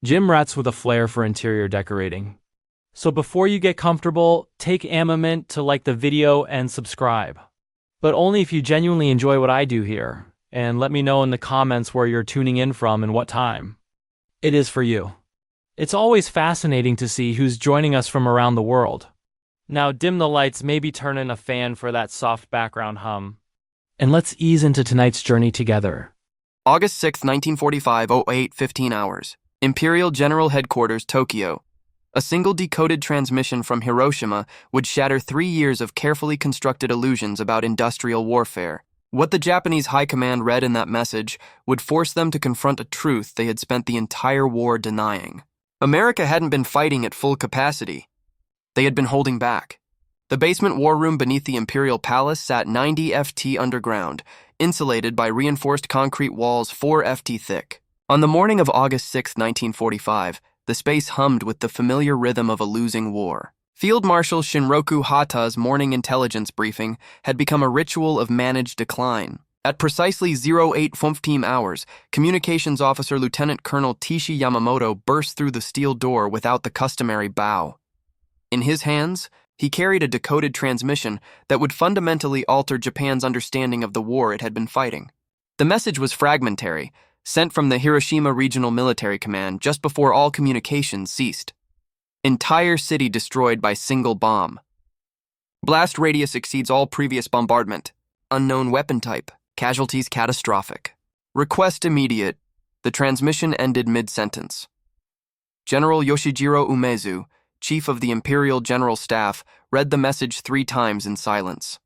Jim rats with a flair for interior decorating. So before you get comfortable, take a moment to like the video and subscribe. But only if you genuinely enjoy what I do here, and let me know in the comments where you're tuning in from and what time it is for you. It's always fascinating to see who's joining us from around the world. Now dim the lights, maybe turn in a fan for that soft background hum. And let's ease into tonight's journey together. August 6, 1945, 08:15 hours. Imperial General Headquarters, Tokyo. A single decoded transmission from Hiroshima would shatter 3 years of carefully constructed illusions about industrial warfare. What the Japanese High Command read in that message would force them to confront a truth they had spent the entire war denying. America hadn't been fighting at full capacity. They had been holding back. The basement war room beneath the Imperial Palace sat 90 ft underground, insulated by reinforced concrete walls 4 ft thick. On the morning of August 6, 1945, the space hummed with the familiar rhythm of a losing war. Field Marshal Shinroku Hata's morning intelligence briefing had become a ritual of managed decline. At precisely 08:15 hours, Communications Officer Lieutenant Colonel Tishi Yamamoto burst through the steel door without the customary bow. In his hands, he carried a decoded transmission that would fundamentally alter Japan's understanding of the war it had been fighting. The message was fragmentary, sent from the Hiroshima Regional Military Command just before all communications ceased. Entire city destroyed by single bomb. Blast radius exceeds all previous bombardment. Unknown weapon type. Casualties catastrophic. Request immediate. The transmission ended mid-sentence. General Yoshijiro Umezu, Chief of the Imperial General Staff, read the message 3 times in silence.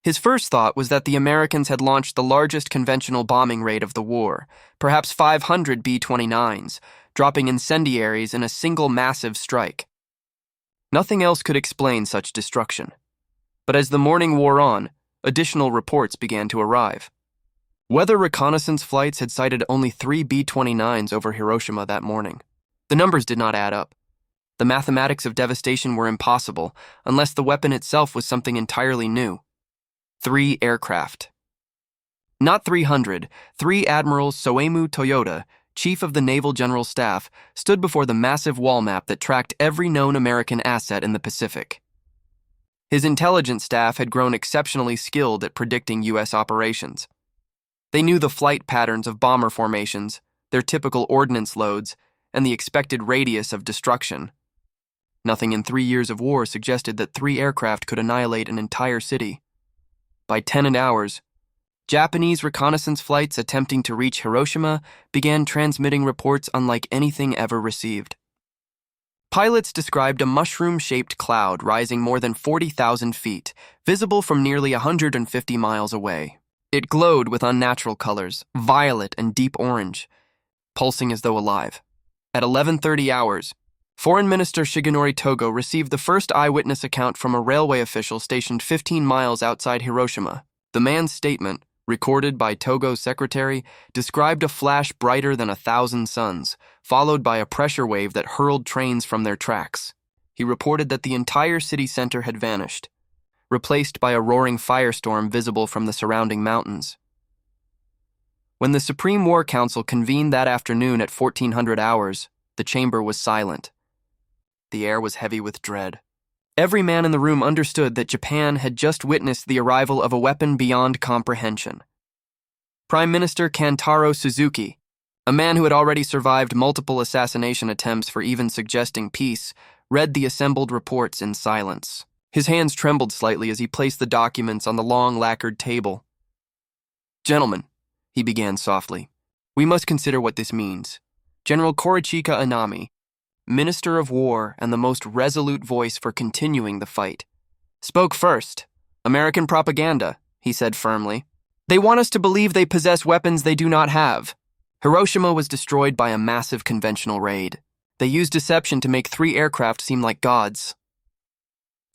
His first thought was that the Americans had launched the largest conventional bombing raid of the war, perhaps 500 B-29s, dropping incendiaries in a single massive strike. Nothing else could explain such destruction. But as the morning wore on, additional reports began to arrive. Weather reconnaissance flights had sighted only 3 B-29s over Hiroshima that morning. The numbers did not add up. The mathematics of devastation were impossible unless the weapon itself was something entirely new. 3 aircraft. Not 300, 3 Admiral Soemu Toyoda, Chief of the Naval General Staff, stood before the massive wall map that tracked every known American asset in the Pacific. His intelligence staff had grown exceptionally skilled at predicting U.S. operations. They knew the flight patterns of bomber formations, their typical ordnance loads, and the expected radius of destruction. Nothing in 3 years of war suggested that 3 aircraft could annihilate an entire city. By 10 hours, Japanese reconnaissance flights attempting to reach Hiroshima began transmitting reports unlike anything ever received. Pilots described a mushroom-shaped cloud rising more than 40,000 feet, visible from nearly 150 miles away. It glowed with unnatural colors, violet and deep orange, pulsing as though alive. At 11:30 hours, Foreign Minister Shigenori Togo received the first eyewitness account from a railway official stationed 15 miles outside Hiroshima. The man's statement, recorded by Togo's secretary, described a flash brighter than 1,000 suns, followed by a pressure wave that hurled trains from their tracks. He reported that the entire city center had vanished, replaced by a roaring firestorm visible from the surrounding mountains. When the Supreme War Council convened that afternoon at 1400 hours, the chamber was silent. The air was heavy with dread. Every man in the room understood that Japan had just witnessed the arrival of a weapon beyond comprehension. Prime Minister Kantaro Suzuki, a man who had already survived multiple assassination attempts for even suggesting peace, read the assembled reports in silence. His hands trembled slightly as he placed the documents on the long lacquered table. "Gentlemen," he began softly, "we must consider what this means. General Korichika Anami, Minister of War and the most resolute voice for continuing the fight, spoke first. American propaganda," he said firmly. "They want us to believe they possess weapons they do not have. Hiroshima was destroyed by a massive conventional raid. They used deception to make 3 aircraft seem like gods."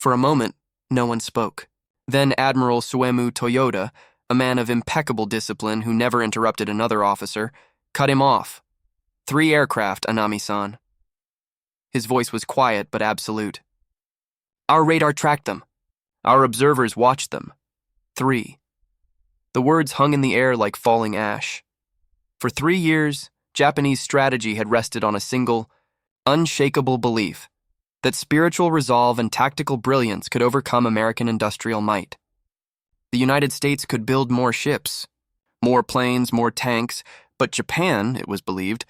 For a moment, no one spoke. Then Admiral Soemu Toyoda, a man of impeccable discipline who never interrupted another officer, cut him off. 3 aircraft, Anami-san." His voice was quiet but absolute. "Our radar tracked them. Our observers watched them. 3. The words hung in the air like falling ash. For 3 years, Japanese strategy had rested on a single, unshakable belief that spiritual resolve and tactical brilliance could overcome American industrial might. The United States could build more ships, more planes, more tanks, but Japan, it was believed,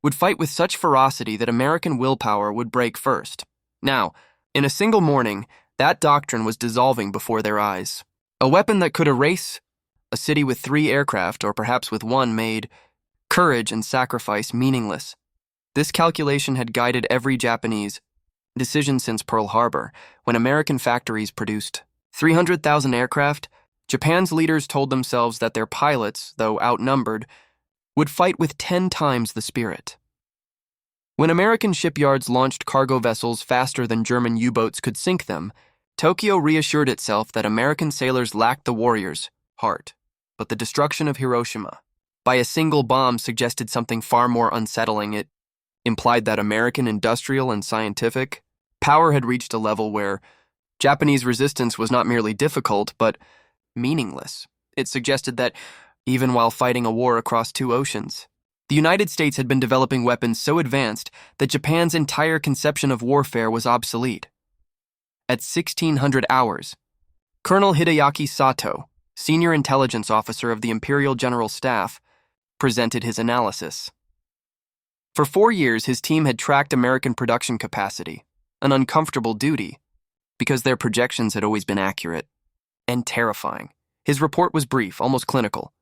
would fight with such ferocity that American willpower would break first. Now, in a single morning, that doctrine was dissolving before their eyes. A weapon that could erase a city with 3 aircraft, or perhaps with 1, made courage and sacrifice meaningless. This calculation had guided every Japanese decision since Pearl Harbor. When American factories produced 300,000 aircraft, Japan's leaders told themselves that their pilots, though outnumbered, would fight with 10 times the spirit. When American shipyards launched cargo vessels faster than German U-boats could sink them, Tokyo reassured itself that American sailors lacked the warrior's heart. But the destruction of Hiroshima by a single bomb suggested something far more unsettling. It implied that American industrial and scientific power had reached a level where Japanese resistance was not merely difficult, but meaningless. It suggested that, even while fighting a war across 2 oceans, the United States had been developing weapons so advanced that Japan's entire conception of warfare was obsolete. At 1600 hours, Colonel Hideaki Sato, senior intelligence officer of the Imperial General Staff, presented his analysis. For 4 years, his team had tracked American production capacity, an uncomfortable duty, because their projections had always been accurate and terrifying. His report was brief, almost clinical.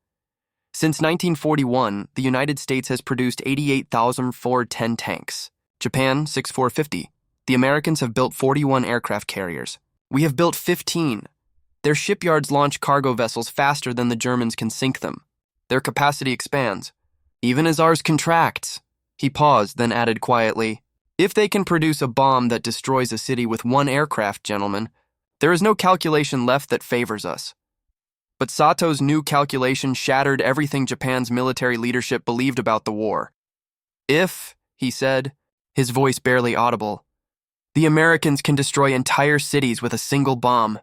Since 1941, the United States has produced 88,410 tanks, Japan 6,450. The Americans have built 41 aircraft carriers. We have built 15. Their shipyards launch cargo vessels faster than the Germans can sink them. Their capacity expands, even as ours contracts. He paused, then added quietly, "If they can produce a bomb that destroys a city with 1 aircraft, gentlemen, there is no calculation left that favors us." But Sato's new calculation shattered everything Japan's military leadership believed about the war. "If," he said, his voice barely audible, "the Americans can destroy entire cities with a single bomb,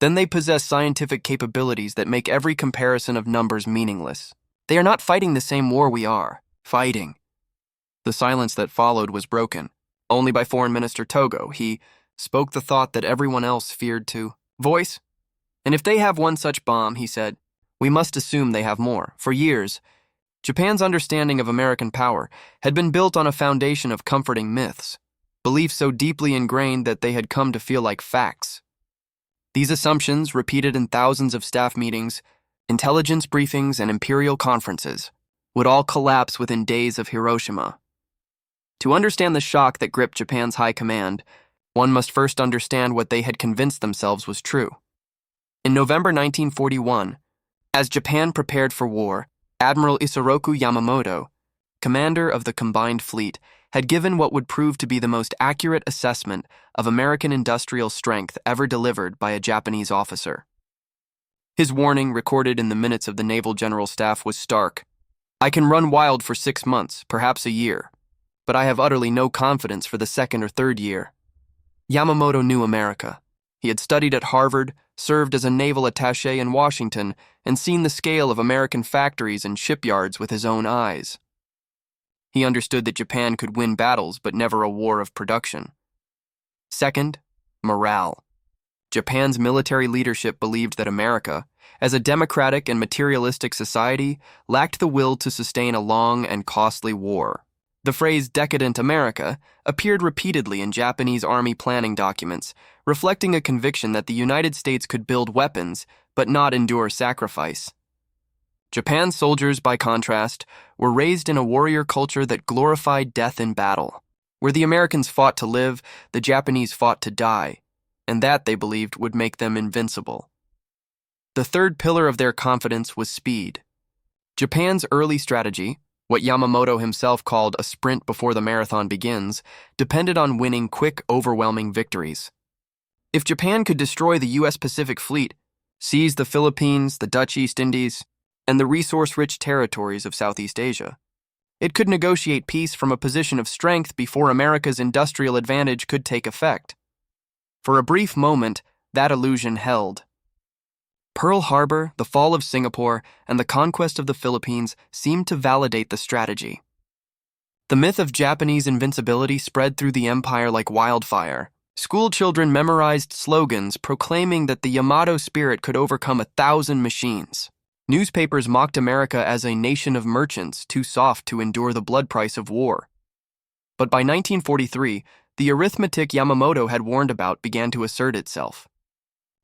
then they possess scientific capabilities that make every comparison of numbers meaningless. They are not fighting the same war we are fighting." The silence that followed was broken, only by Foreign Minister Togo. He spoke the thought that everyone else feared to voice. "And if they have 1 such bomb," he said, "we must assume they have more." For years, Japan's understanding of American power had been built on a foundation of comforting myths, beliefs so deeply ingrained that they had come to feel like facts. These assumptions, repeated in thousands of staff meetings, intelligence briefings, and imperial conferences, would all collapse within days of Hiroshima. To understand the shock that gripped Japan's high command, one must first understand what they had convinced themselves was true. In November 1941, as Japan prepared for war, Admiral Isoroku Yamamoto, commander of the combined fleet, had given what would prove to be the most accurate assessment of American industrial strength ever delivered by a Japanese officer. His warning, recorded in the minutes of the Naval General Staff, was stark. "I can run wild for 6 months, perhaps a year, but I have utterly no confidence for the 2nd or 3rd year." Yamamoto knew America. He had studied at Harvard, served as a naval attaché in Washington, and seen the scale of American factories and shipyards with his own eyes. He understood that Japan could win battles, but never a war of production. Second, morale. Japan's military leadership believed that America, as a democratic and materialistic society, lacked the will to sustain a long and costly war. The phrase "decadent America" appeared repeatedly in Japanese army planning documents, reflecting a conviction that the United States could build weapons but not endure sacrifice. Japan's soldiers, by contrast, were raised in a warrior culture that glorified death in battle. Where the Americans fought to live, the Japanese fought to die, and that, they believed, would make them invincible. The third pillar of their confidence was speed. Japan's early strategy, what Yamamoto himself called a sprint before the marathon begins, depended on winning quick, overwhelming victories. If Japan could destroy the U.S. Pacific Fleet, seize the Philippines, the Dutch East Indies, and the resource-rich territories of Southeast Asia, it could negotiate peace from a position of strength before America's industrial advantage could take effect. For a brief moment, that illusion held. Pearl Harbor, the fall of Singapore, and the conquest of the Philippines seemed to validate the strategy. The myth of Japanese invincibility spread through the empire like wildfire. School children memorized slogans proclaiming that the Yamato spirit could overcome 1,000 machines. Newspapers mocked America as a nation of merchants too soft to endure the blood price of war. But by 1943, the arithmetic Yamamoto had warned about began to assert itself.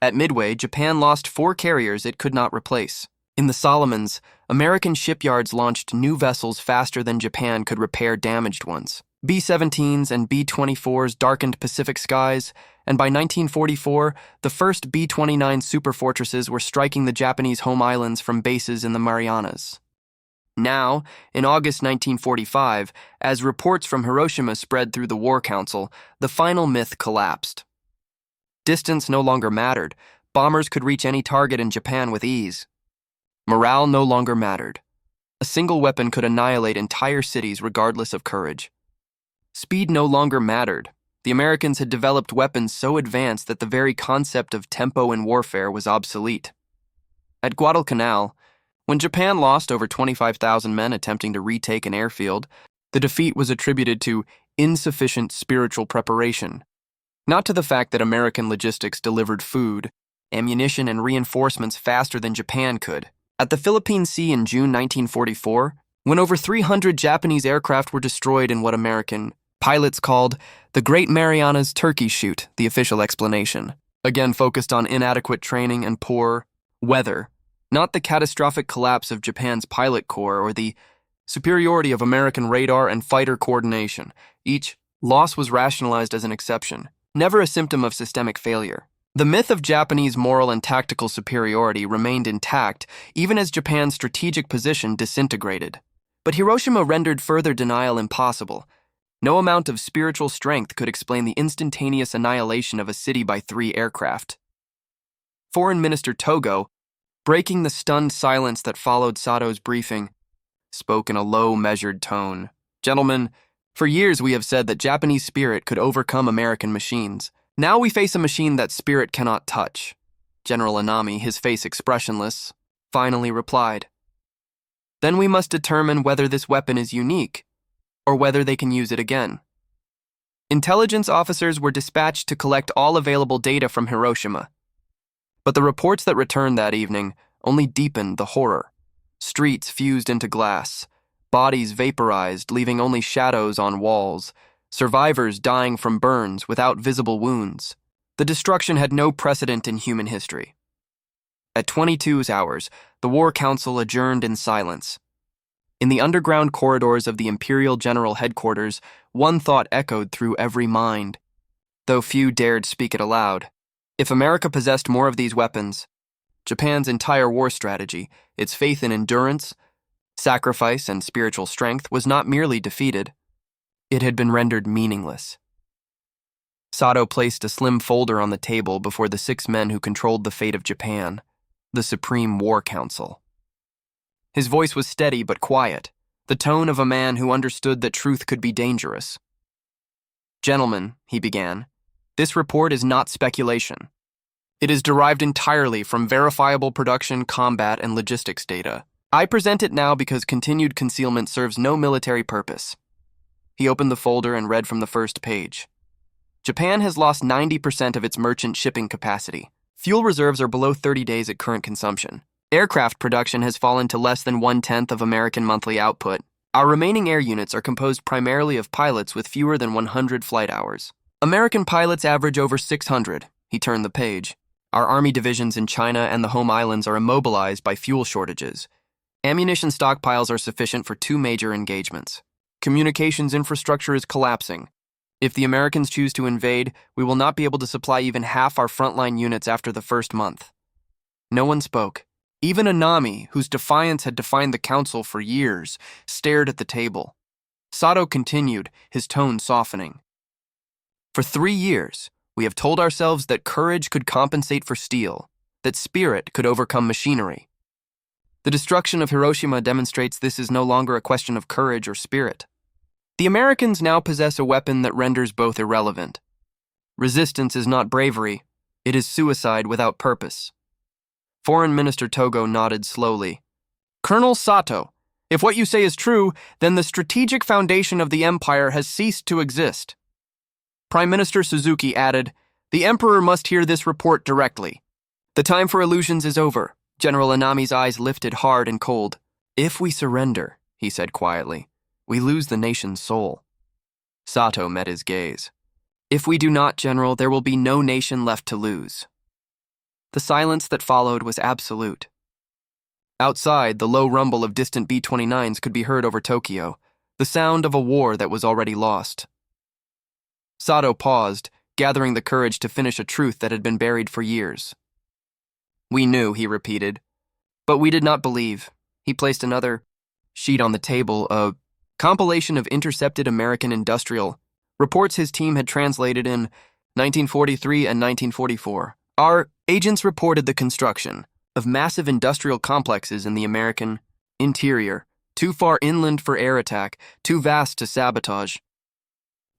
At Midway, Japan lost 4 carriers it could not replace. In the Solomons, American shipyards launched new vessels faster than Japan could repair damaged ones. B-17s and B-24s darkened Pacific skies, and by 1944, the first B-29 superfortresses were striking the Japanese home islands from bases in the Marianas. Now, in August 1945, as reports from Hiroshima spread through the War Council, the final myth collapsed. Distance no longer mattered. Bombers could reach any target in Japan with ease. Morale no longer mattered. A single weapon could annihilate entire cities regardless of courage. Speed no longer mattered. The Americans had developed weapons so advanced that the very concept of tempo in warfare was obsolete. At Guadalcanal, when Japan lost over 25,000 men attempting to retake an airfield, the defeat was attributed to insufficient spiritual preparation, not to the fact that American logistics delivered food, ammunition, and reinforcements faster than Japan could. At the Philippine Sea in June 1944, when over 300 Japanese aircraft were destroyed in what American pilots called the Great Marianas Turkey Shoot, the official explanation, again focused on inadequate training and poor weather, not the catastrophic collapse of Japan's pilot corps or the superiority of American radar and fighter coordination. Each loss was rationalized as an exception, never a symptom of systemic failure. The myth of Japanese moral and tactical superiority remained intact even as Japan's strategic position disintegrated. But Hiroshima rendered further denial impossible. No amount of spiritual strength could explain the instantaneous annihilation of a city by 3 aircraft. Foreign Minister Togo, breaking the stunned silence that followed Sato's briefing, spoke in a low, measured tone. "Gentlemen, for years we have said that Japanese spirit could overcome American machines. Now we face a machine that spirit cannot touch." General Anami, his face expressionless, finally replied, "Then we must determine whether this weapon is unique, or whether they can use it again." Intelligence officers were dispatched to collect all available data from Hiroshima. But the reports that returned that evening only deepened the horror. Streets fused into glass, bodies vaporized, leaving only shadows on walls, survivors dying from burns without visible wounds. The destruction had no precedent in human history. At 22 hours, the War Council adjourned in silence. In the underground corridors of the Imperial General Headquarters, one thought echoed through every mind, though few dared speak it aloud. If America possessed more of these weapons, Japan's entire war strategy, its faith in endurance, sacrifice, and spiritual strength was not merely defeated, it had been rendered meaningless. Sato placed a slim folder on the table before the 6 men who controlled the fate of Japan, the Supreme War Council. His voice was steady but quiet, the tone of a man who understood that truth could be dangerous. "Gentlemen," he began, "this report is not speculation. It is derived entirely from verifiable production, combat, and logistics data. I present it now because continued concealment serves no military purpose." He opened the folder and read from the first page. "Japan has lost 90% of its merchant shipping capacity. Fuel reserves are below 30 days at current consumption. Aircraft production has fallen to less than 1/10 of American monthly output. Our remaining air units are composed primarily of pilots with fewer than 100 flight hours. American pilots average over 600. He turned the page. Our army divisions in China and the home islands are immobilized by fuel shortages. Ammunition stockpiles are sufficient for 2 major engagements. Communications infrastructure is collapsing. If the Americans choose to invade, we will not be able to supply even half our frontline units after the first month." No one spoke. Even Anami, whose defiance had defined the council for years, stared at the table. Sato continued, his tone softening. "For 3 years, we have told ourselves that courage could compensate for steel, that spirit could overcome machinery. The destruction of Hiroshima demonstrates this is no longer a question of courage or spirit. The Americans now possess a weapon that renders both irrelevant. Resistance is not bravery, it is suicide without purpose." Foreign Minister Togo nodded slowly. "Colonel Sato, If what you say is true, then the strategic foundation of the empire has ceased to exist. Prime Minister Suzuki added, "The Emperor must hear this report directly." "The time for illusions is over." General Anami's eyes lifted hard and cold. "If we surrender," he said quietly, "we lose the nation's soul." Sato met his gaze. "If we do not, General, there will be no nation left to lose." The silence that followed was absolute. Outside, the low rumble of distant B-29s could be heard over Tokyo, the sound of a war that was already lost. Sato paused, gathering the courage to finish a truth that had been buried for years. "We knew," he repeated, "but we did not believe." He placed another sheet on the table, a compilation of intercepted American industrial reports his team had translated in 1943 and 1944. Our agents reported the construction of massive industrial complexes in the American interior, too far inland for air attack, too vast to sabotage.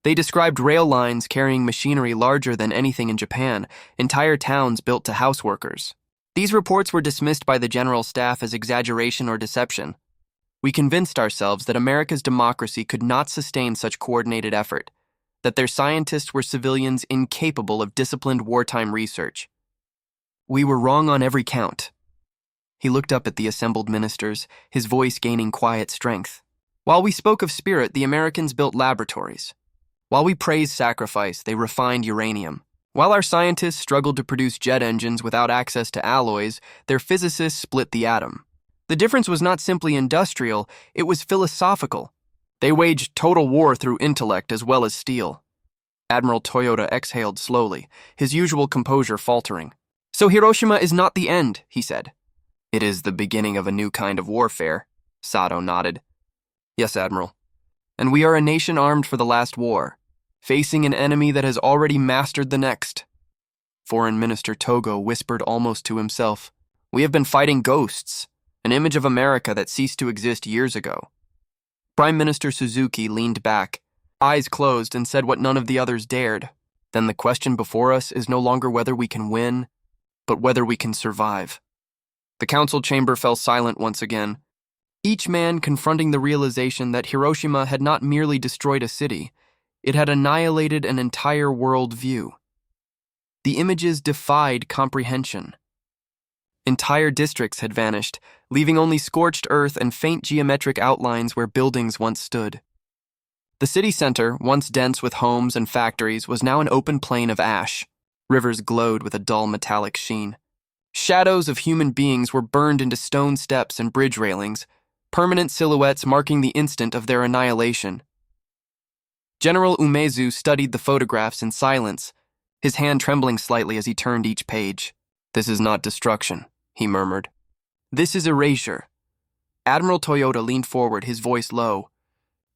They described rail lines carrying machinery larger than anything in Japan, entire towns built to houseworkers. These reports were dismissed by the General Staff as exaggeration or deception. We convinced ourselves that America's democracy could not sustain such coordinated effort, that their scientists were civilians incapable of disciplined wartime research. We were wrong on every count. He looked up at the assembled ministers, his voice gaining quiet strength. While we spoke of spirit, the Americans built laboratories. While we praised sacrifice, they refined uranium. While our scientists struggled to produce jet engines without access to alloys, their physicists split the atom. The difference was not simply industrial, it was philosophical. They waged total war through intellect as well as steel. Admiral Toyoda exhaled slowly, his usual composure faltering. "So Hiroshima is not the end," he said. "It is the beginning of a new kind of warfare," Sato nodded. "Yes, Admiral. And we are a nation armed for the last war, facing an enemy that has already mastered the next." Foreign Minister Togo whispered almost to himself, "We have been fighting ghosts, an image of America that ceased to exist years ago." Prime Minister Suzuki leaned back, eyes closed, and said what none of the others dared. "Then the question before us is no longer whether we can win, but whether we can survive." The council chamber fell silent once again, each man confronting the realization that Hiroshima had not merely destroyed a city, it had annihilated an entire world view. The images defied comprehension. Entire districts had vanished, leaving only scorched earth and faint geometric outlines where buildings once stood. The city center, once dense with homes and factories, was now an open plain of ash. Rivers glowed with a dull metallic sheen. Shadows of human beings were burned into stone steps and bridge railings, permanent silhouettes marking the instant of their annihilation. General Umezu studied the photographs in silence, his hand trembling slightly as he turned each page. "This is not destruction," he murmured. "This is erasure." Admiral Toyoda leaned forward, his voice low.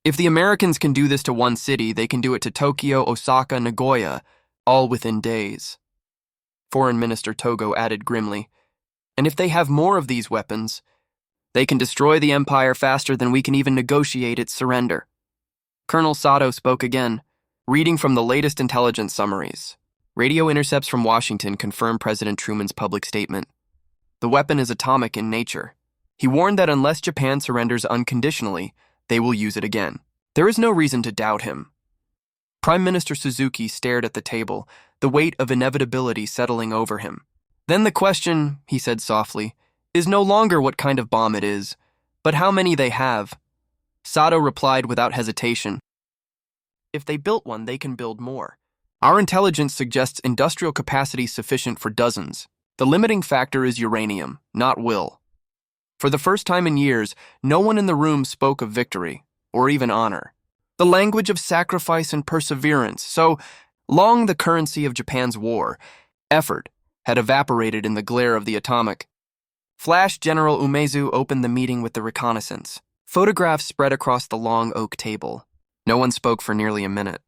"If the Americans can do this to one city, they can do it to Tokyo, Osaka, Nagoya, all within days." Foreign Minister Togo added grimly, "And if they have more of these weapons, they can destroy the empire faster than we can even negotiate its surrender." Colonel Sato spoke again, reading from the latest intelligence summaries. Radio intercepts from Washington confirm President Truman's public statement. The weapon is atomic in nature. He warned that unless Japan surrenders unconditionally, they will use it again. There is no reason to doubt him. Prime Minister Suzuki stared at the table, the weight of inevitability settling over him. "Then the question," he said softly, "is no longer what kind of bomb it is, but how many they have." Sato replied without hesitation, "If they built one, they can build more. Our intelligence suggests industrial capacity sufficient for dozens. The limiting factor is uranium, not will." For the first time in years, no one in the room spoke of victory, or even honor. The language of sacrifice and perseverance, so long the currency of Japan's war, effort, had evaporated in the glare of the atomic. Flash General Umezu opened the meeting with the reconnaissance. Photographs spread across the long oak table. No one spoke for nearly a minute.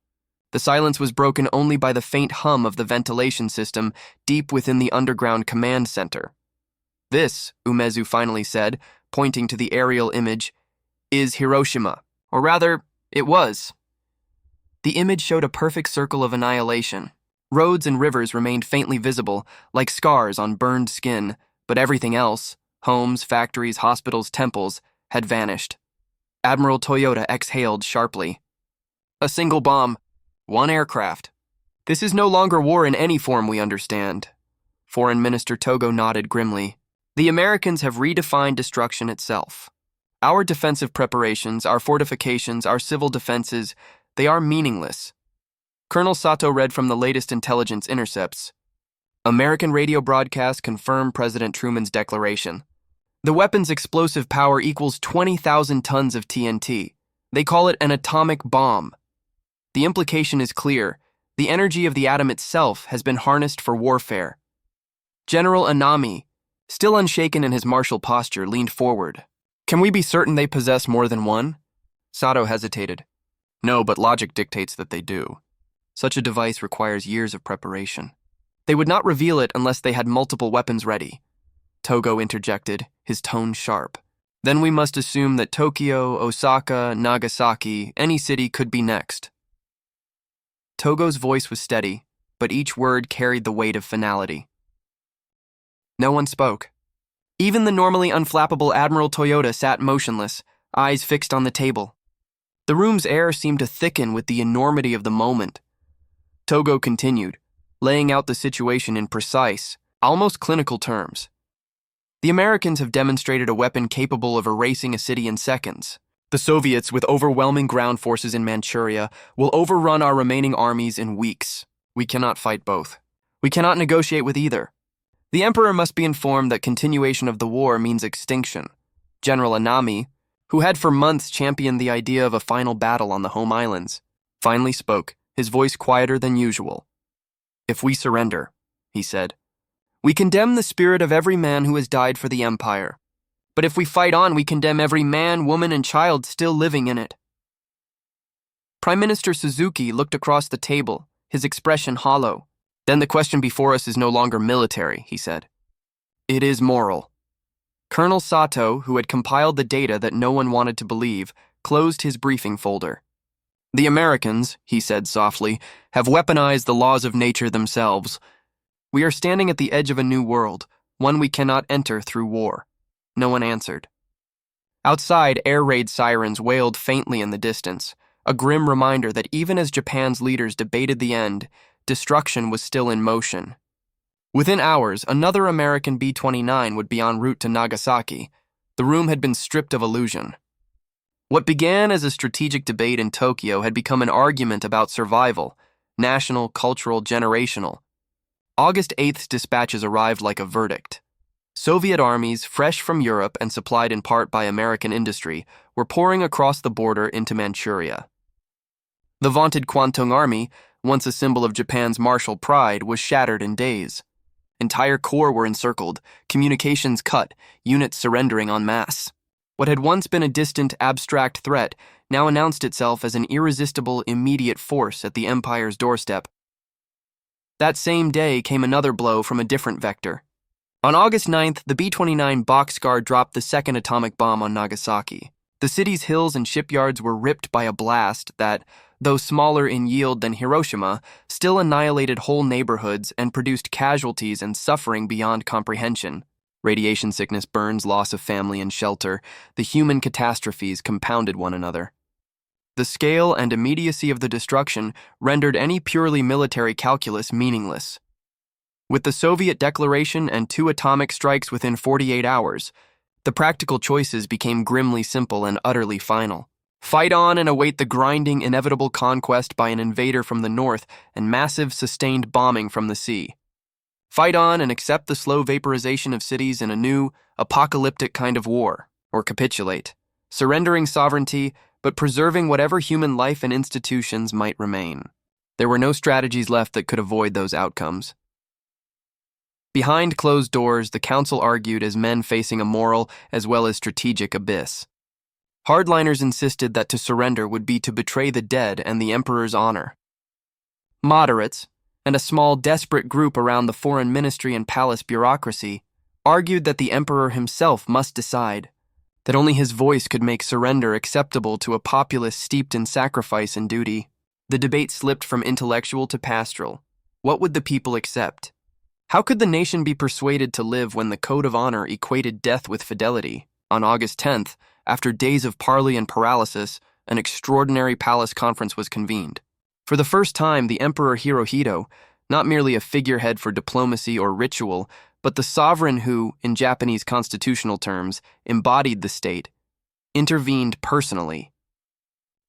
The silence was broken only by the faint hum of the ventilation system deep within the underground command center. "This," Umezu finally said, pointing to the aerial image, "is Hiroshima. Or rather, it was." The image showed a perfect circle of annihilation. Roads and rivers remained faintly visible, like scars on burned skin, but everything else, homes, factories, hospitals, temples, had vanished. Admiral Toyoda exhaled sharply. A single bomb, one aircraft. This is no longer war in any form we understand. Foreign Minister Togo nodded grimly. The Americans have redefined destruction itself. Our defensive preparations, our fortifications, our civil defenses, they are meaningless. Colonel Sato read from the latest intelligence intercepts. American radio broadcasts confirm President Truman's declaration. The weapon's explosive power equals 20,000 tons of TNT. They call it an atomic bomb. The implication is clear. The energy of the atom itself has been harnessed for warfare. General Anami, still unshaken in his martial posture, leaned forward. Can we be certain they possess more than one? Sato hesitated. No, but logic dictates that they do. Such a device requires years of preparation. They would not reveal it unless they had multiple weapons ready. Togo interjected, his tone sharp. Then we must assume that Tokyo, Osaka, Nagasaki, any city could be next. Togo's voice was steady, but each word carried the weight of finality. No one spoke. Even the normally unflappable Admiral Toyoda sat motionless, eyes fixed on the table. The room's air seemed to thicken with the enormity of the moment. Togo continued, laying out the situation in precise, almost clinical terms. The Americans have demonstrated a weapon capable of erasing a city in seconds. The Soviets, with overwhelming ground forces in Manchuria, will overrun our remaining armies in weeks. We cannot fight both. We cannot negotiate with either. The Emperor must be informed that continuation of the war means extinction. General Anami, who had for months championed the idea of a final battle on the home islands, finally spoke, his voice quieter than usual. If we surrender, he said, we condemn the spirit of every man who has died for the Empire. But if we fight on, we condemn every man, woman, and child still living in it. Prime Minister Suzuki looked across the table, his expression hollow. Then the question before us is no longer military, he said. It is moral. Colonel Sato, who had compiled the data that no one wanted to believe, closed his briefing folder. The Americans, he said softly, have weaponized the laws of nature themselves. We are standing at the edge of a new world, one we cannot enter through war. No one answered. Outside, air raid sirens wailed faintly in the distance, a grim reminder that even as Japan's leaders debated the end, destruction was still in motion. Within hours, another American B-29 would be en route to Nagasaki. The room had been stripped of illusion. What began as a strategic debate in Tokyo had become an argument about survival, national, cultural, generational. August 8th's dispatches arrived like a verdict. Soviet armies, fresh from Europe and supplied in part by American industry, were pouring across the border into Manchuria. The vaunted Kwantung Army, once a symbol of Japan's martial pride, was shattered in days. Entire corps were encircled, communications cut, units surrendering en masse. What had once been a distant, abstract threat now announced itself as an irresistible, immediate force at the Empire's doorstep. That same day came another blow from a different vector. On August 9th, the B-29 Boxcar dropped the second atomic bomb on Nagasaki. The city's hills and shipyards were ripped by a blast that, though smaller in yield than Hiroshima, still annihilated whole neighborhoods and produced casualties and suffering beyond comprehension. Radiation sickness, burns, loss of family and shelter, the human catastrophes compounded one another. The scale and immediacy of the destruction rendered any purely military calculus meaningless. With the Soviet declaration and 2 atomic strikes within 48 hours, the practical choices became grimly simple and utterly final. Fight on and await the grinding, inevitable conquest by an invader from the north and massive, sustained bombing from the sea. Fight on and accept the slow vaporization of cities in a new, apocalyptic kind of war, or capitulate, surrendering sovereignty, but preserving whatever human life and institutions might remain. There were no strategies left that could avoid those outcomes. Behind closed doors, the council argued as men facing a moral as well as strategic abyss. Hardliners insisted that to surrender would be to betray the dead and the emperor's honor. Moderates, and a small desperate group around the foreign ministry and palace bureaucracy, argued that the emperor himself must decide, that only his voice could make surrender acceptable to a populace steeped in sacrifice and duty. The debate slipped from intellectual to pastoral. What would the people accept? How could the nation be persuaded to live when the code of honor equated death with fidelity? On August 10th, after days of parley and paralysis, an extraordinary palace conference was convened. For the first time, the Emperor Hirohito, not merely a figurehead for diplomacy or ritual, but the sovereign who, in Japanese constitutional terms, embodied the state, intervened personally.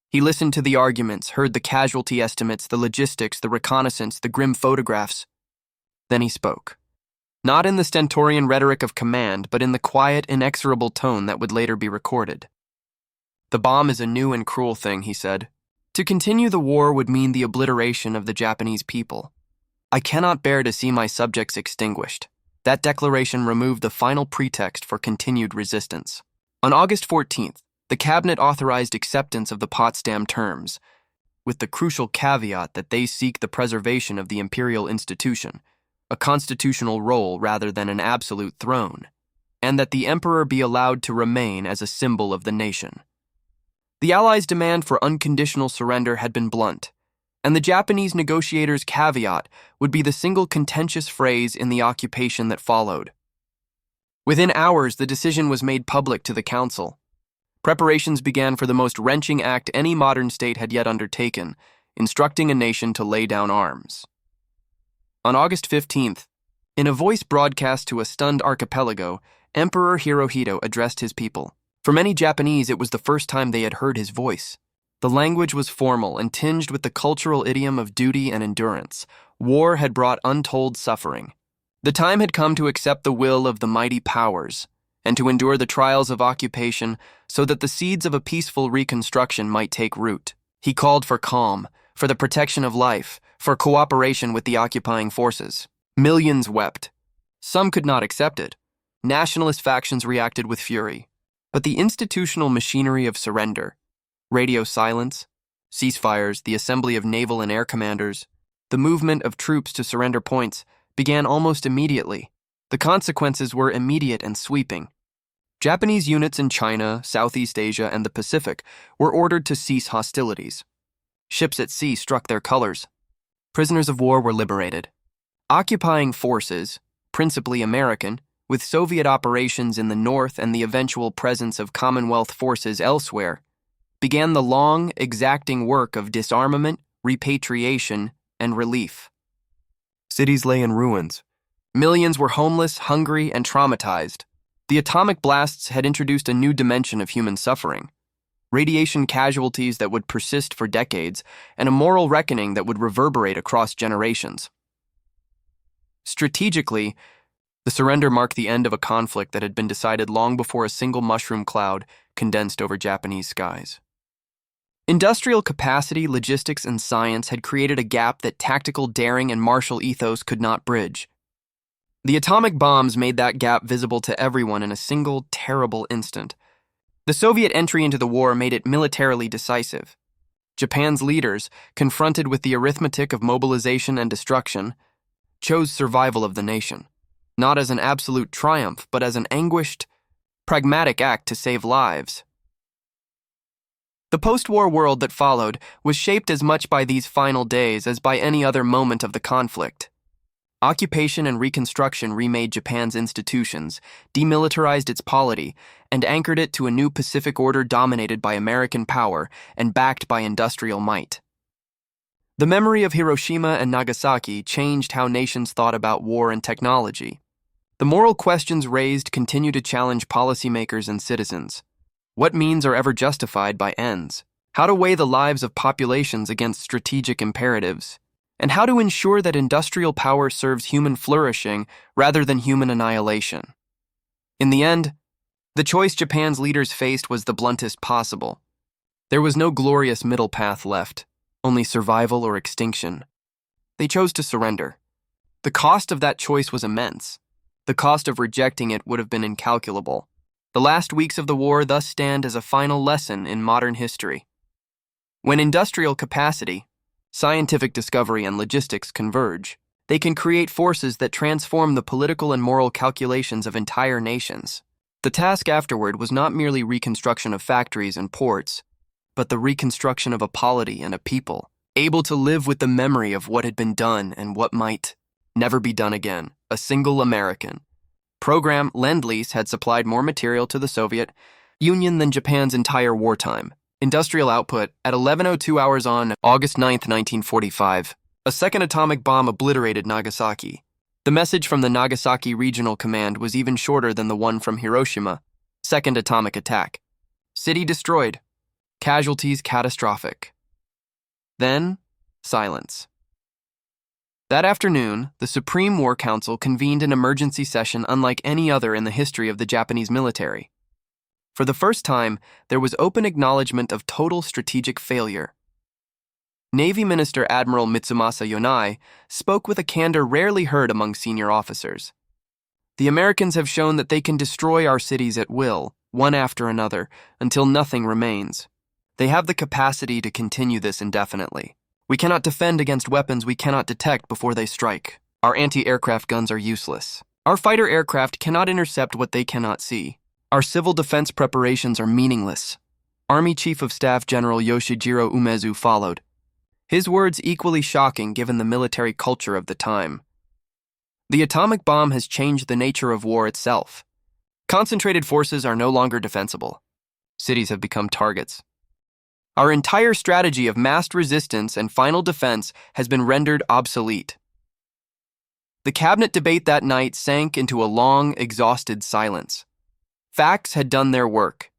He listened to the arguments, heard the casualty estimates, the logistics, the reconnaissance, the grim photographs. Then he spoke. Not in the stentorian rhetoric of command, but in the quiet, inexorable tone that would later be recorded. "The bomb is a new and cruel thing," he said. "To continue the war would mean the obliteration of the Japanese people. I cannot bear to see my subjects extinguished." That declaration removed the final pretext for continued resistance. On August 14th, the cabinet authorized acceptance of the Potsdam terms, with the crucial caveat that they seek the preservation of the imperial institution, a constitutional role rather than an absolute throne, and that the emperor be allowed to remain as a symbol of the nation. The Allies' demand for unconditional surrender had been blunt, and the Japanese negotiators' caveat would be the single contentious phrase in the occupation that followed. Within hours, the decision was made public to the council. Preparations began for the most wrenching act any modern state had yet undertaken, instructing a nation to lay down arms. On August 15th, in a voice broadcast to a stunned archipelago, Emperor Hirohito addressed his people. For many Japanese, it was the first time they had heard his voice. The language was formal and tinged with the cultural idiom of duty and endurance. War had brought untold suffering. The time had come to accept the will of the mighty powers, and to endure the trials of occupation so that the seeds of a peaceful reconstruction might take root. He called for calm, for the protection of life, for cooperation with the occupying forces. Millions wept. Some could not accept it. Nationalist factions reacted with fury. But the institutional machinery of surrender, radio silence, ceasefires, the assembly of naval and air commanders, the movement of troops to surrender points, began almost immediately. The consequences were immediate and sweeping. Japanese units in China, Southeast Asia, and the Pacific were ordered to cease hostilities. Ships at sea struck their colors. Prisoners of war were liberated. Occupying forces, principally American, with Soviet operations in the north and the eventual presence of Commonwealth forces elsewhere, began the long, exacting work of disarmament, repatriation, and relief. Cities lay in ruins. Millions were homeless, hungry, and traumatized. The atomic blasts had introduced a new dimension of human suffering, radiation casualties that would persist for decades, and a moral reckoning that would reverberate across generations. Strategically, the surrender marked the end of a conflict that had been decided long before a single mushroom cloud condensed over Japanese skies. Industrial capacity, logistics, and science had created a gap that tactical daring and martial ethos could not bridge. The atomic bombs made that gap visible to everyone in a single, terrible instant. The Soviet entry into the war made it militarily decisive. Japan's leaders, confronted with the arithmetic of mobilization and destruction, chose survival of the nation, not as an absolute triumph, but as an anguished, pragmatic act to save lives. The post-war world that followed was shaped as much by these final days as by any other moment of the conflict. Occupation and reconstruction remade Japan's institutions, demilitarized its polity, and anchored it to a new Pacific order dominated by American power and backed by industrial might. The memory of Hiroshima and Nagasaki changed how nations thought about war and technology. The moral questions raised continue to challenge policymakers and citizens. What means are ever justified by ends? How to weigh the lives of populations against strategic imperatives? And how to ensure that industrial power serves human flourishing rather than human annihilation? In the end, the choice Japan's leaders faced was the bluntest possible. There was no glorious middle path left, only survival or extinction. They chose to surrender. The cost of that choice was immense. The cost of rejecting it would have been incalculable. The last weeks of the war thus stand as a final lesson in modern history. When industrial capacity, scientific discovery, and logistics converge, they can create forces that transform the political and moral calculations of entire nations. The task afterward was not merely reconstruction of factories and ports, but the reconstruction of a polity and a people, able to live with the memory of what had been done and what might never be done again. A single American. Program Lend-Lease had supplied more material to the Soviet Union than Japan's entire wartime. Industrial output at 11:02 hours on August 9, 1945. A second atomic bomb obliterated Nagasaki. The message from the Nagasaki Regional Command was even shorter than the one from Hiroshima. Second atomic attack. City destroyed. Casualties catastrophic. Then, silence. That afternoon, the Supreme War Council convened an emergency session unlike any other in the history of the Japanese military. For the first time, there was open acknowledgement of total strategic failure. Navy Minister Admiral Mitsumasa Yonai spoke with a candor rarely heard among senior officers. The Americans have shown that they can destroy our cities at will, one after another, until nothing remains. They have the capacity to continue this indefinitely. We cannot defend against weapons we cannot detect before they strike. Our anti-aircraft guns are useless. Our fighter aircraft cannot intercept what they cannot see. Our civil defense preparations are meaningless. Army Chief of Staff General Yoshijiro Umezu followed. His words equally shocking given the military culture of the time. The atomic bomb has changed the nature of war itself. Concentrated forces are no longer defensible. Cities have become targets. Our entire strategy of massed resistance and final defense has been rendered obsolete. The cabinet debate that night sank into a long, exhausted silence. Facts had done their work.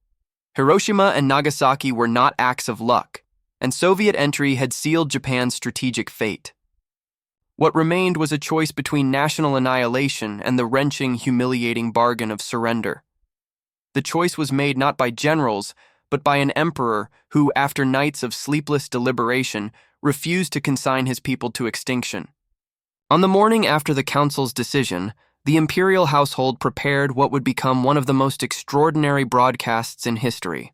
Hiroshima and Nagasaki were not acts of luck, and Soviet entry had sealed Japan's strategic fate. What remained was a choice between national annihilation and the wrenching, humiliating bargain of surrender. The choice was made not by generals, but by an emperor who, after nights of sleepless deliberation, refused to consign his people to extinction. On the morning after the council's decision, the imperial household prepared what would become one of the most extraordinary broadcasts in history.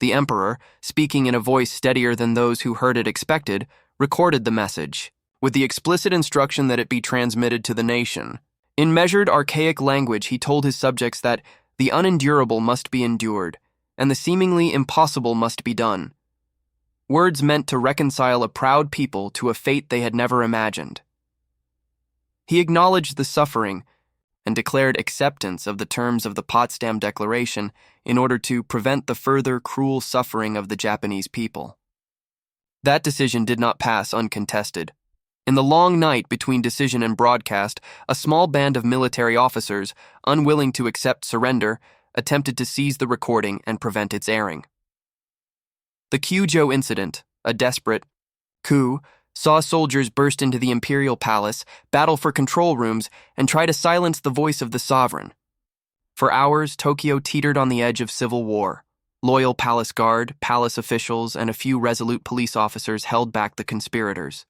The emperor, speaking in a voice steadier than those who heard it expected, recorded the message, with the explicit instruction that it be transmitted to the nation. In measured, archaic language, he told his subjects that the unendurable must be endured, and the seemingly impossible must be done. Words meant to reconcile a proud people to a fate they had never imagined. He acknowledged the suffering and declared acceptance of the terms of the Potsdam Declaration in order to prevent the further cruel suffering of the Japanese people. That decision did not pass uncontested. In the long night between decision and broadcast, a small band of military officers, unwilling to accept surrender, attempted to seize the recording and prevent its airing. The Kyujo incident, a desperate coup, saw soldiers burst into the imperial palace, battle for control rooms, and try to silence the voice of the sovereign. For hours, Tokyo teetered on the edge of civil war. Loyal palace guard, palace officials, and a few resolute police officers held back the conspirators.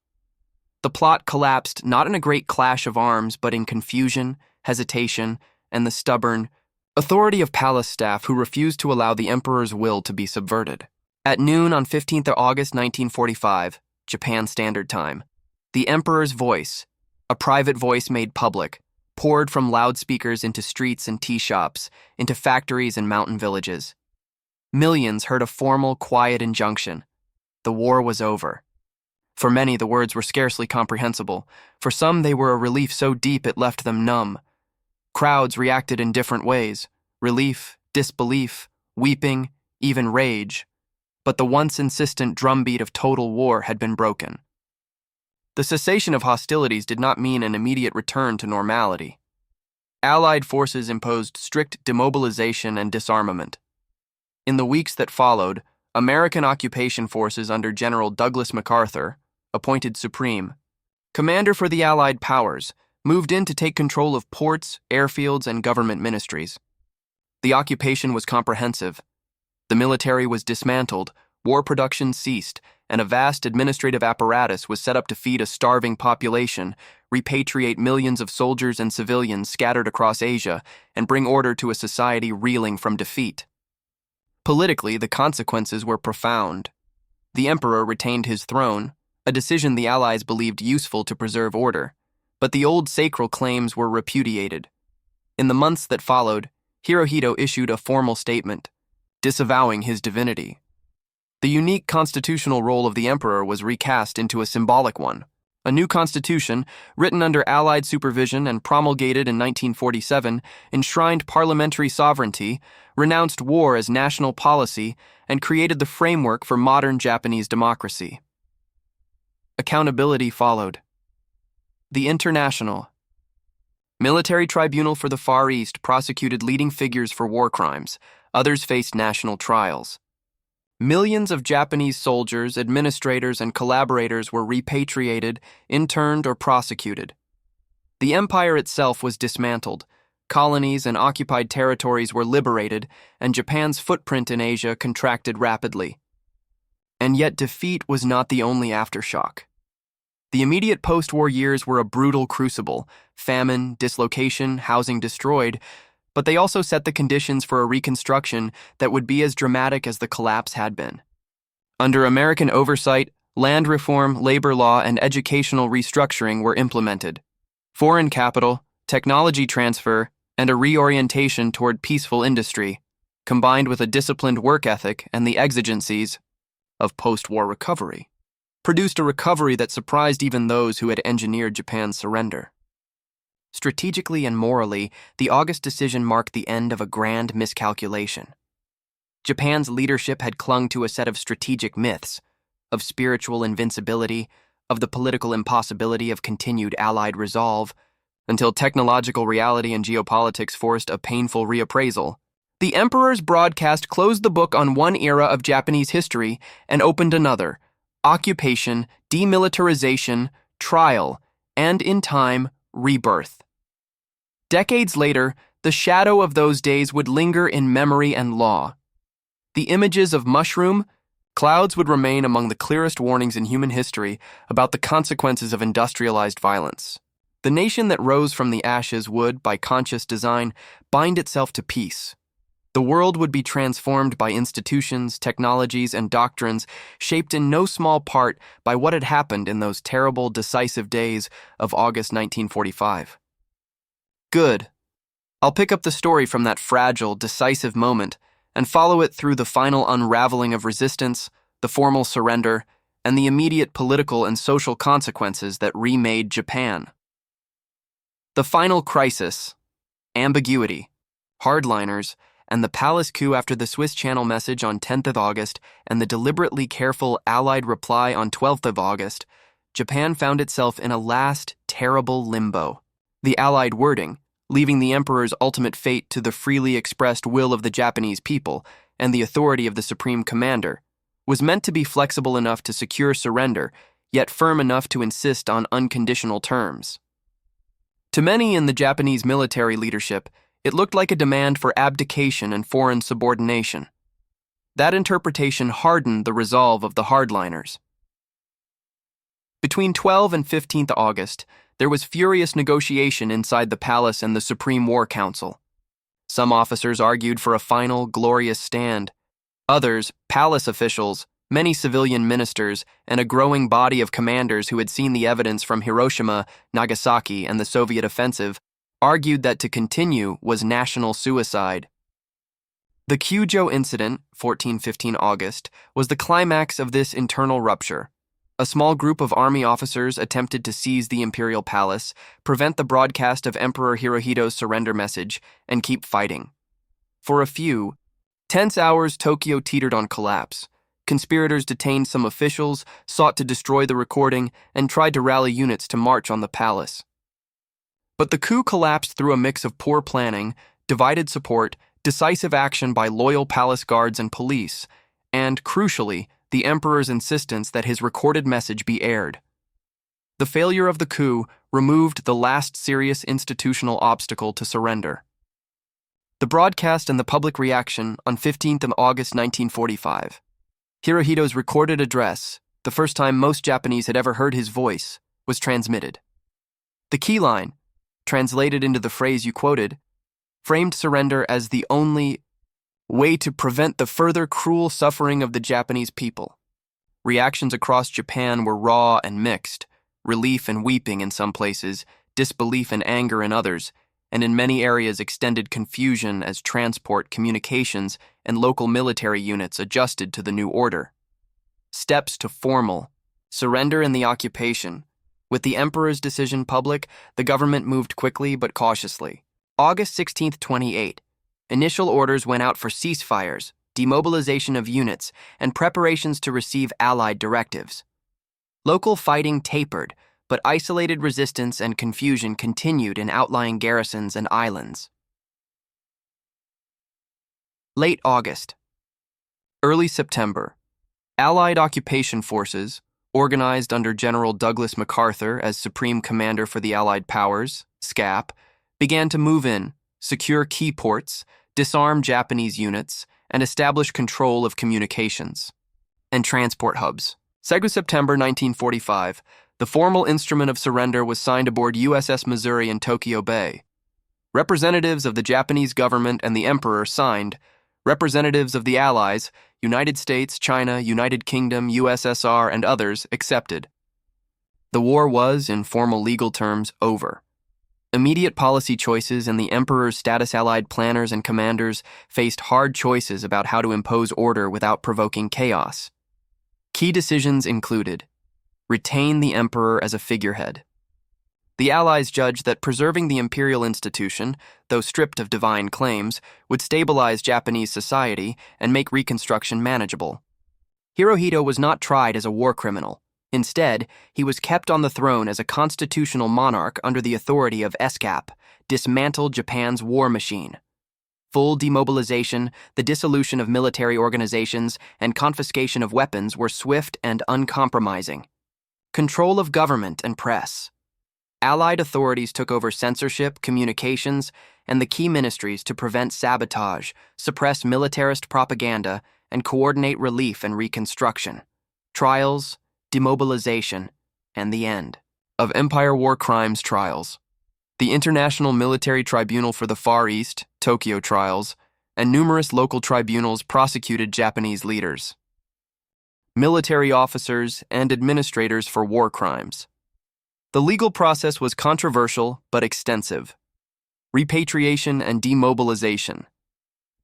The plot collapsed not in a great clash of arms, but in confusion, hesitation, and the stubborn authority of palace staff who refused to allow the emperor's will to be subverted. At noon on 15th of August 1945, Japan Standard Time, the emperor's voice, a private voice made public, poured from loudspeakers into streets and tea shops, into factories and mountain villages. Millions heard a formal, quiet injunction. The war was over. For many, the words were scarcely comprehensible. For some, they were a relief so deep it left them numb. Crowds reacted in different ways: relief, disbelief, weeping, even rage. But the once insistent drumbeat of total war had been broken. The cessation of hostilities did not mean an immediate return to normality. Allied forces imposed strict demobilization and disarmament. In the weeks that followed, American occupation forces under General Douglas MacArthur, appointed Supreme Commander for the Allied powers, moved in to take control of ports, airfields, and government ministries. The occupation was comprehensive. The military was dismantled, war production ceased, and a vast administrative apparatus was set up to feed a starving population, repatriate millions of soldiers and civilians scattered across Asia, and bring order to a society reeling from defeat. Politically, the consequences were profound. The emperor retained his throne, a decision the Allies believed useful to preserve order, but the old sacral claims were repudiated. In the months that followed, Hirohito issued a formal statement, disavowing his divinity. The unique constitutional role of the emperor was recast into a symbolic one, A new constitution, written under Allied supervision and promulgated in 1947, enshrined parliamentary sovereignty, renounced war as national policy, and created the framework for modern Japanese democracy. Accountability followed. The International Military Tribunal for the Far East prosecuted leading figures for war crimes. Others faced national trials. Millions of Japanese soldiers, administrators, and collaborators were repatriated, interned, or prosecuted. The empire itself was dismantled. Colonies and occupied territories were liberated, and Japan's footprint in Asia contracted rapidly. And yet defeat was not the only aftershock. The immediate post-war years were a brutal crucible: famine, dislocation, housing destroyed, but they also set the conditions for a reconstruction that would be as dramatic as the collapse had been. Under American oversight, land reform, labor law, and educational restructuring were implemented. Foreign capital, technology transfer, and a reorientation toward peaceful industry, combined with a disciplined work ethic and the exigencies of post-war recovery, produced a recovery that surprised even those who had engineered Japan's surrender. Strategically and morally, the August decision marked the end of a grand miscalculation. Japan's leadership had clung to a set of strategic myths, of spiritual invincibility, of the political impossibility of continued Allied resolve, until technological reality and geopolitics forced a painful reappraisal. The Emperor's broadcast closed the book on one era of Japanese history and opened another: occupation, demilitarization, trial, and, in time, rebirth. Decades later, the shadow of those days would linger in memory and law. The images of mushroom clouds would remain among the clearest warnings in human history about the consequences of industrialized violence. The nation that rose from the ashes would, by conscious design, bind itself to peace. The world would be transformed by institutions, technologies, and doctrines shaped in no small part by what had happened in those terrible, decisive days of August 1945. Good. I'll pick up the story from that fragile, decisive moment and follow it through the final unraveling of resistance, the formal surrender, and the immediate political and social consequences that remade Japan. The final crisis, ambiguity, hardliners, and the palace coup after the Swiss Channel message on 10th of August and the deliberately careful Allied reply on 12th of August, Japan found itself in a last, terrible limbo. The Allied wording, leaving the Emperor's ultimate fate to the freely expressed will of the Japanese people and the authority of the Supreme Commander, was meant to be flexible enough to secure surrender, yet firm enough to insist on unconditional terms. To many in the Japanese military leadership, it looked like a demand for abdication and foreign subordination. That interpretation hardened the resolve of the hardliners. Between 12 and 15th August, there was furious negotiation inside the palace and the Supreme War Council. Some officers argued for a final, glorious stand. Others, palace officials, many civilian ministers, and a growing body of commanders who had seen the evidence from Hiroshima, Nagasaki, and the Soviet offensive, argued that to continue was national suicide. The Kyujo incident, 14-15 August, was the climax of this internal rupture. A small group of army officers attempted to seize the imperial palace, prevent the broadcast of Emperor Hirohito's surrender message, and keep fighting. For a few tense hours, Tokyo teetered on collapse. Conspirators detained some officials, sought to destroy the recording, and tried to rally units to march on the palace. But the coup collapsed through a mix of poor planning, divided support, decisive action by loyal palace guards and police, and, crucially, the Emperor's insistence that his recorded message be aired. The failure of the coup removed the last serious institutional obstacle to surrender. The broadcast and the public reaction on 15th of August 1945. Hirohito's recorded address, the first time most Japanese had ever heard his voice, was transmitted. The key line, translated into the phrase you quoted, framed surrender as the only way to prevent the further cruel suffering of the Japanese people. Reactions across Japan were raw and mixed, relief and weeping in some places, disbelief and anger in others, and in many areas extended confusion as transport, communications, and local military units adjusted to the new order. Steps to formal surrender in the occupation With the emperor's decision public, the government moved quickly but cautiously. August 16, 28. Initial orders went out for ceasefires, demobilization of units, and preparations to receive Allied directives. Local fighting tapered, but isolated resistance and confusion continued in outlying garrisons and islands. Late August. Early September. Allied occupation forces, organized under General Douglas MacArthur as Supreme Commander for the Allied Powers, SCAP, began to move in, secure key ports, disarm Japanese units, and establish control of communications and transport hubs. September 1945, the formal instrument of surrender was signed aboard USS Missouri in Tokyo Bay. Representatives of the Japanese government and the Emperor signed. Representatives of the Allies, United States, China, United Kingdom, USSR, and others accepted. The war was, in formal legal terms, over. Immediate policy choices and the Emperor's status Allied planners and commanders faced hard choices about how to impose order without provoking chaos. Key decisions included: retain the Emperor as a figurehead. The Allies judged that preserving the imperial institution, though stripped of divine claims, would stabilize Japanese society and make reconstruction manageable. Hirohito was not tried as a war criminal. Instead, he was kept on the throne as a constitutional monarch under the authority of SCAP, dismantled Japan's war machine. Full demobilization, the dissolution of military organizations, and confiscation of weapons were swift and uncompromising. Control of government and press. Allied authorities took over censorship, communications, and the key ministries to prevent sabotage, suppress militarist propaganda, and coordinate relief and reconstruction. Trials, demobilization, and the end of Empire War Crimes trials. The International Military Tribunal for the Far East, Tokyo trials, and numerous local tribunals prosecuted Japanese leaders, military officers, and administrators for war crimes. The legal process was controversial but extensive. Repatriation and demobilization.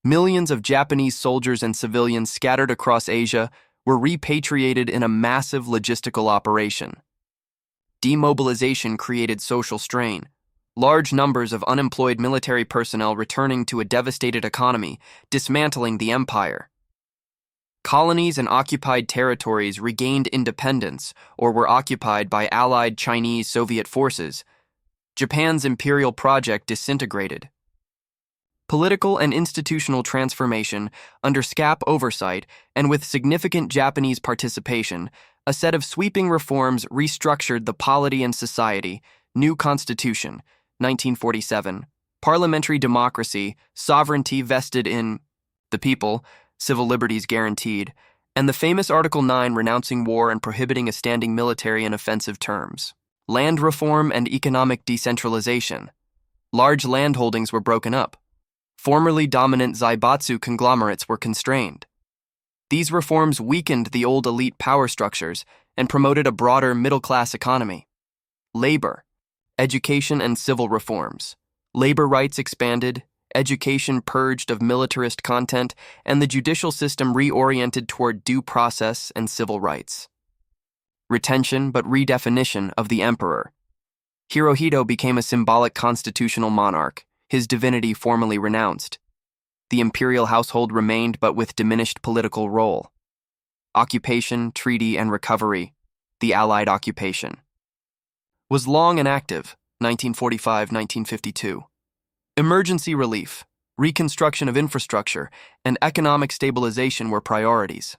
Millions of Japanese soldiers and civilians scattered across Asia were repatriated in a massive logistical operation. Demobilization created social strain. Large numbers of unemployed military personnel returning to a devastated economy, dismantling the empire. Colonies and occupied territories regained independence or were occupied by Allied Chinese Soviet forces. Japan's imperial project disintegrated. Political and institutional transformation under SCAP oversight and with significant Japanese participation, a set of sweeping reforms restructured the polity and society, new constitution, 1947, parliamentary democracy, sovereignty vested in the people, civil liberties guaranteed, and the famous Article 9 renouncing war and prohibiting a standing military in offensive terms. Land reform and economic decentralization. Large landholdings were broken up. Formerly dominant zaibatsu conglomerates were constrained. These reforms weakened the old elite power structures and promoted a broader middle-class economy. Labor, education, and civil reforms. Labor rights expanded, education purged of militarist content, and the judicial system reoriented toward due process and civil rights. Retention but redefinition of the emperor. Hirohito became a symbolic constitutional monarch, his divinity formally renounced. The imperial household remained but with diminished political role. Occupation, treaty, and recovery. The Allied occupation was long and active, 1945-1952. Emergency relief, reconstruction of infrastructure, and economic stabilization were priorities.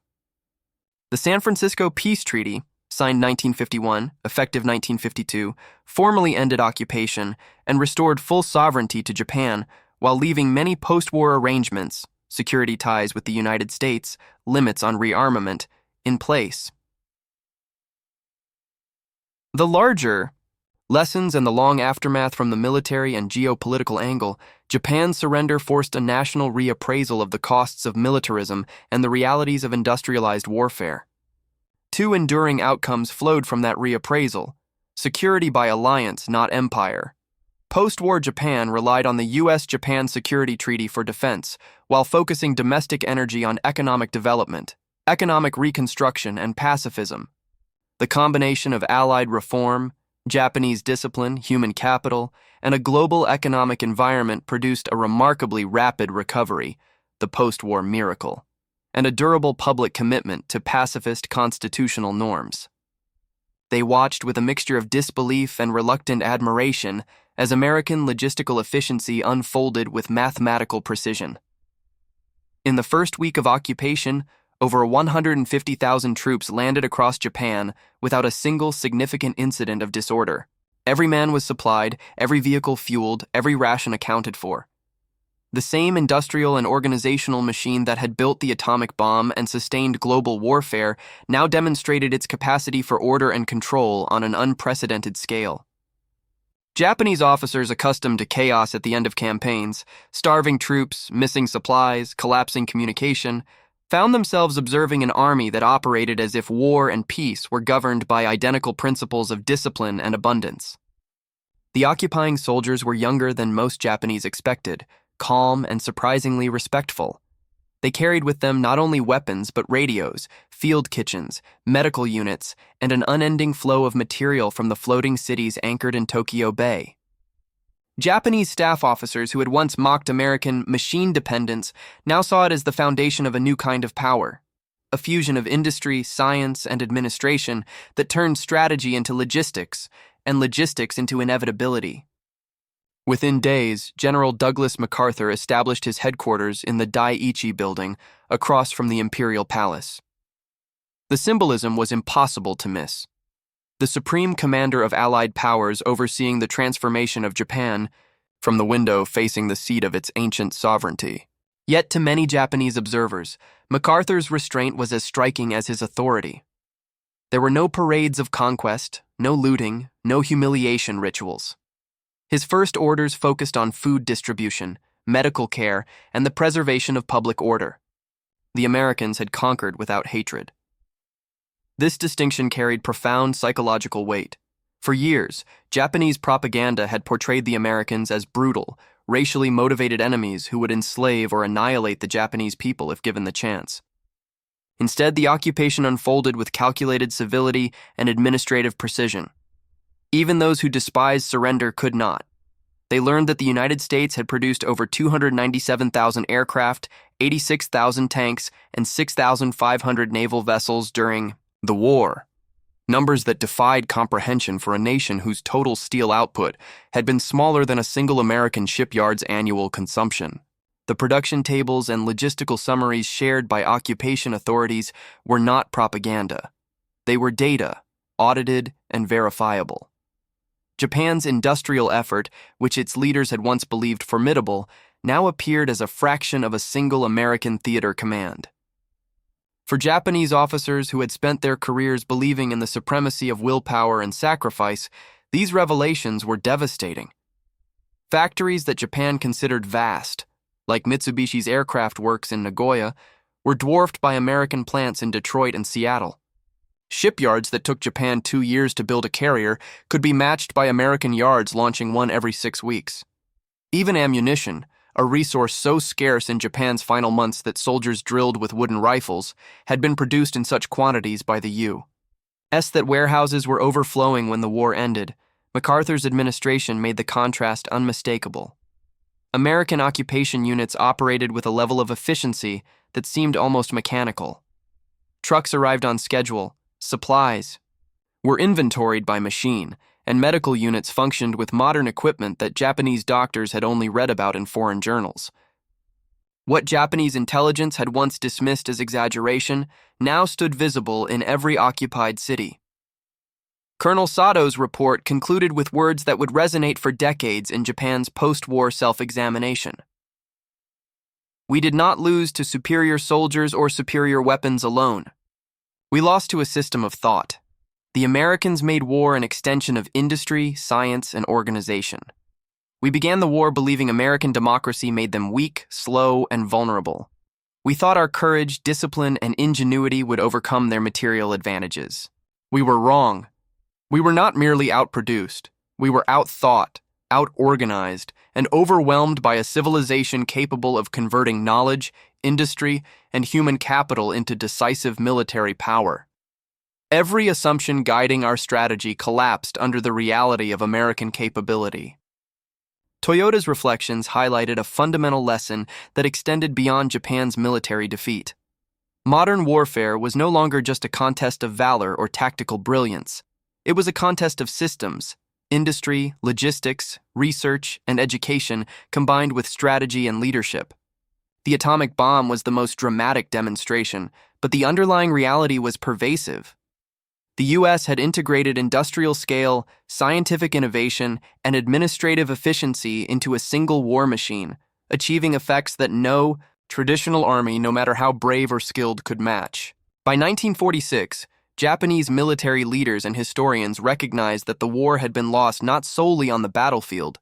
The San Francisco Peace Treaty, signed 1951, effective 1952, formally ended occupation and restored full sovereignty to Japan while leaving many post-war arrangements, security ties with the United States, limits on rearmament, in place. The larger lessons and the long aftermath from the military and geopolitical angle, Japan's surrender forced a national reappraisal of the costs of militarism and the realities of industrialized warfare. Two enduring outcomes flowed from that reappraisal: security by alliance, not empire. Post-war Japan relied on the U.S.-Japan Security Treaty for defense, while focusing domestic energy on economic development, economic reconstruction, and pacifism. The combination of Allied reform, Japanese discipline, human capital, and a global economic environment produced a remarkably rapid recovery, the post-war miracle, and a durable public commitment to pacifist constitutional norms. They watched with a mixture of disbelief and reluctant admiration as American logistical efficiency unfolded with mathematical precision. In the first week of occupation, over 150,000 troops landed across Japan without a single significant incident of disorder. Every man was supplied, every vehicle fueled, every ration accounted for. The same industrial and organizational machine that had built the atomic bomb and sustained global warfare now demonstrated its capacity for order and control on an unprecedented scale. Japanese officers accustomed to chaos at the end of campaigns, starving troops, missing supplies, collapsing communication, found themselves observing an army that operated as if war and peace were governed by identical principles of discipline and abundance. The occupying soldiers were younger than most Japanese expected, calm and surprisingly respectful. They carried with them not only weapons but radios, field kitchens, medical units, and an unending flow of material from the floating cities anchored in Tokyo Bay. Japanese staff officers who had once mocked American machine dependence now saw it as the foundation of a new kind of power, a fusion of industry, science, and administration that turned strategy into logistics and logistics into inevitability. Within days, General Douglas MacArthur established his headquarters in the Daiichi building across from the Imperial Palace. The symbolism was impossible to miss. The supreme commander of Allied powers overseeing the transformation of Japan from the window facing the seat of its ancient sovereignty. Yet to many Japanese observers, MacArthur's restraint was as striking as his authority. There were no parades of conquest, no looting, no humiliation rituals. His first orders focused on food distribution, medical care, and the preservation of public order. The Americans had conquered without hatred. This distinction carried profound psychological weight. For years, Japanese propaganda had portrayed the Americans as brutal, racially motivated enemies who would enslave or annihilate the Japanese people if given the chance. Instead, the occupation unfolded with calculated civility and administrative precision. Even those who despised surrender could not. They learned that the United States had produced over 297,000 aircraft, 86,000 tanks, and 6,500 naval vessels during the war. Numbers that defied comprehension for a nation whose total steel output had been smaller than a single American shipyard's annual consumption. The production tables and logistical summaries shared by occupation authorities were not propaganda. They were data, audited and verifiable. Japan's industrial effort, which its leaders had once believed formidable, now appeared as a fraction of a single American theater command. For Japanese officers who had spent their careers believing in the supremacy of willpower and sacrifice, these revelations were devastating. Factories that Japan considered vast, like Mitsubishi's aircraft works in Nagoya, were dwarfed by American plants in Detroit and Seattle. Shipyards that took Japan 2 years to build a carrier could be matched by American yards launching one every 6 weeks. Even ammunition, a resource so scarce in Japan's final months that soldiers drilled with wooden rifles, had been produced in such quantities by the U.S. that warehouses were overflowing when the war ended. MacArthur's administration made the contrast unmistakable. American occupation units operated with a level of efficiency that seemed almost mechanical. Trucks arrived on schedule, supplies were inventoried by machine, and medical units functioned with modern equipment that Japanese doctors had only read about in foreign journals. What Japanese intelligence had once dismissed as exaggeration now stood visible in every occupied city. Colonel Sato's report concluded with words that would resonate for decades in Japan's post-war self-examination. We did not lose to superior soldiers or superior weapons alone. We lost to a system of thought. The Americans made war an extension of industry, science, and organization. We began the war believing American democracy made them weak, slow, and vulnerable. We thought our courage, discipline, and ingenuity would overcome their material advantages. We were wrong. We were not merely outproduced. We were outthought, outorganized, and overwhelmed by a civilization capable of converting knowledge, industry, and human capital into decisive military power. Every assumption guiding our strategy collapsed under the reality of American capability. Toyoda's reflections highlighted a fundamental lesson that extended beyond Japan's military defeat. Modern warfare was no longer just a contest of valor or tactical brilliance. It was a contest of systems, industry, logistics, research, and education combined with strategy and leadership. The atomic bomb was the most dramatic demonstration, but the underlying reality was pervasive. The U.S. had integrated industrial scale, scientific innovation, and administrative efficiency into a single war machine, achieving effects that no traditional army, no matter how brave or skilled, could match. By 1946, Japanese military leaders and historians recognized that the war had been lost not solely on the battlefield,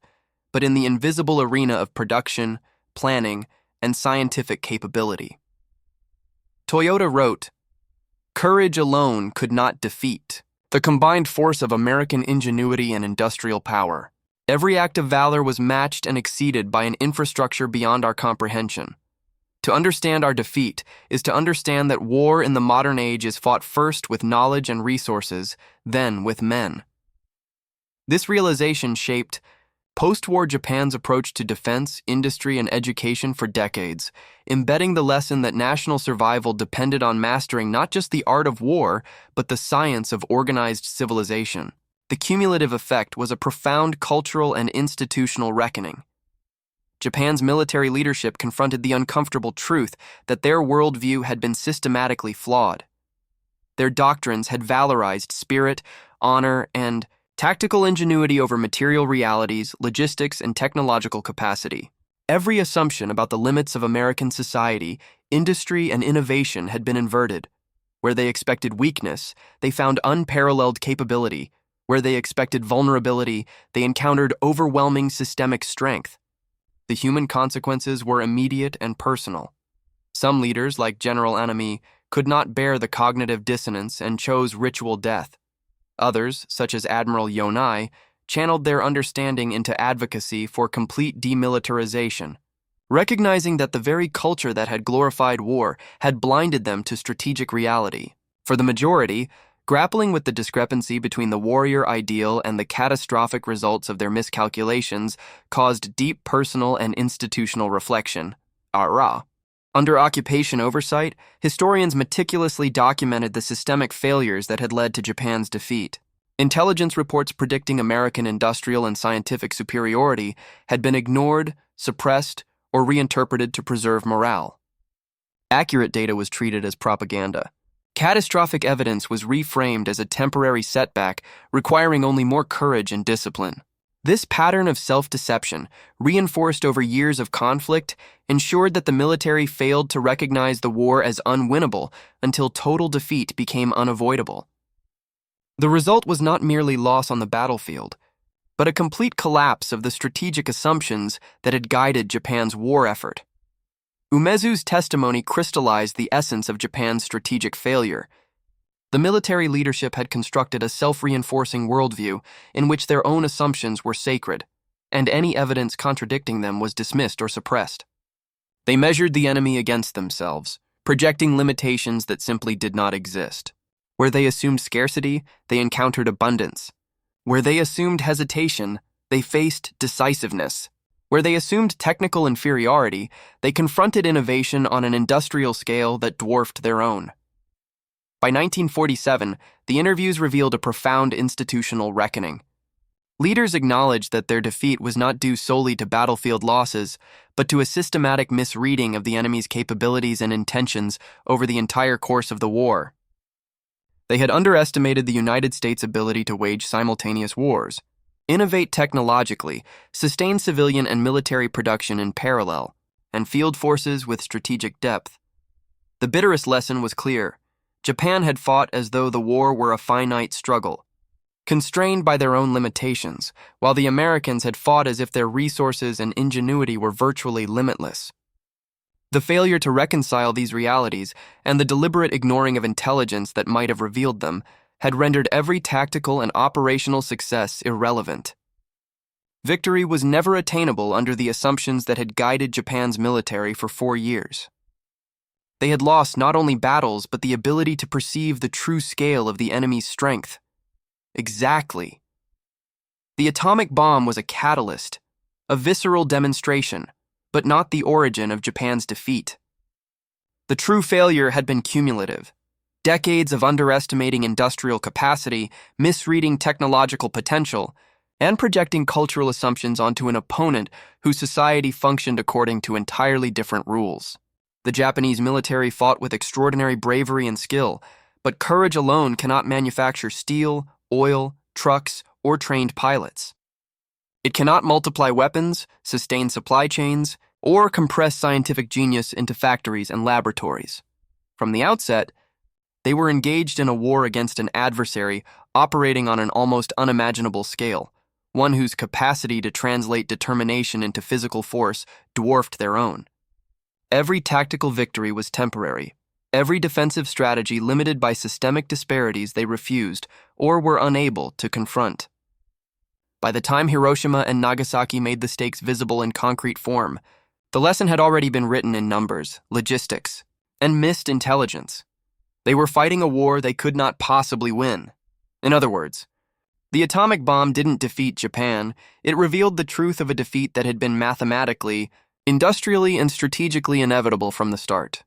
but in the invisible arena of production, planning, and scientific capability. Toyoda wrote, "Courage alone could not defeat the combined force of American ingenuity and industrial power. Every act of valor was matched and exceeded by an infrastructure beyond our comprehension. To understand our defeat is to understand that war in the modern age is fought first with knowledge and resources, then with men." This realization shaped post-war Japan's approach to defense, industry, and education for decades, embedding the lesson that national survival depended on mastering not just the art of war, but the science of organized civilization. The cumulative effect was a profound cultural and institutional reckoning. Japan's military leadership confronted the uncomfortable truth that their worldview had been systematically flawed. Their doctrines had valorized spirit, honor, and tactical ingenuity over material realities, logistics, and technological capacity. Every assumption about the limits of American society, industry, and innovation had been inverted. Where they expected weakness, they found unparalleled capability. Where they expected vulnerability, they encountered overwhelming systemic strength. The human consequences were immediate and personal. Some leaders, like General Anami, could not bear the cognitive dissonance and chose ritual death. Others, such as Admiral Yonai, channeled their understanding into advocacy for complete demilitarization, recognizing that the very culture that had glorified war had blinded them to strategic reality. For the majority, grappling with the discrepancy between the warrior ideal and the catastrophic results of their miscalculations caused deep personal and institutional reflection. Under occupation oversight, historians meticulously documented the systemic failures that had led to Japan's defeat. Intelligence reports predicting American industrial and scientific superiority had been ignored, suppressed, or reinterpreted to preserve morale. Accurate data was treated as propaganda. Catastrophic evidence was reframed as a temporary setback, requiring only more courage and discipline. This pattern of self-deception, reinforced over years of conflict, ensured that the military failed to recognize the war as unwinnable until total defeat became unavoidable. The result was not merely loss on the battlefield, but a complete collapse of the strategic assumptions that had guided Japan's war effort. Umezu's testimony crystallized the essence of Japan's strategic failure. The military leadership had constructed a self-reinforcing worldview in which their own assumptions were sacred, and any evidence contradicting them was dismissed or suppressed. They measured the enemy against themselves, projecting limitations that simply did not exist. Where they assumed scarcity, they encountered abundance. Where they assumed hesitation, they faced decisiveness. Where they assumed technical inferiority, they confronted innovation on an industrial scale that dwarfed their own. By 1947, the interviews revealed a profound institutional reckoning. Leaders acknowledged that their defeat was not due solely to battlefield losses, but to a systematic misreading of the enemy's capabilities and intentions over the entire course of the war. They had underestimated the United States' ability to wage simultaneous wars, innovate technologically, sustain civilian and military production in parallel, and field forces with strategic depth. The bitterest lesson was clear. Japan had fought as though the war were a finite struggle, constrained by their own limitations, while the Americans had fought as if their resources and ingenuity were virtually limitless. The failure to reconcile these realities and the deliberate ignoring of intelligence that might have revealed them had rendered every tactical and operational success irrelevant. Victory was never attainable under the assumptions that had guided Japan's military for 4 years. They had lost not only battles, but the ability to perceive the true scale of the enemy's strength. Exactly. The atomic bomb was a catalyst, a visceral demonstration, but not the origin of Japan's defeat. The true failure had been cumulative. Decades of underestimating industrial capacity, misreading technological potential, and projecting cultural assumptions onto an opponent whose society functioned according to entirely different rules. The Japanese military fought with extraordinary bravery and skill, but courage alone cannot manufacture steel, oil, trucks, or trained pilots. It cannot multiply weapons, sustain supply chains, or compress scientific genius into factories and laboratories. From the outset, they were engaged in a war against an adversary operating on an almost unimaginable scale, one whose capacity to translate determination into physical force dwarfed their own. Every tactical victory was temporary, every defensive strategy limited by systemic disparities they refused or were unable to confront. By the time Hiroshima and Nagasaki made the stakes visible in concrete form, the lesson had already been written in numbers, logistics, and missed intelligence. They were fighting a war they could not possibly win. In other words, the atomic bomb didn't defeat Japan, it revealed the truth of a defeat that had been mathematically, industrially, and strategically inevitable from the start.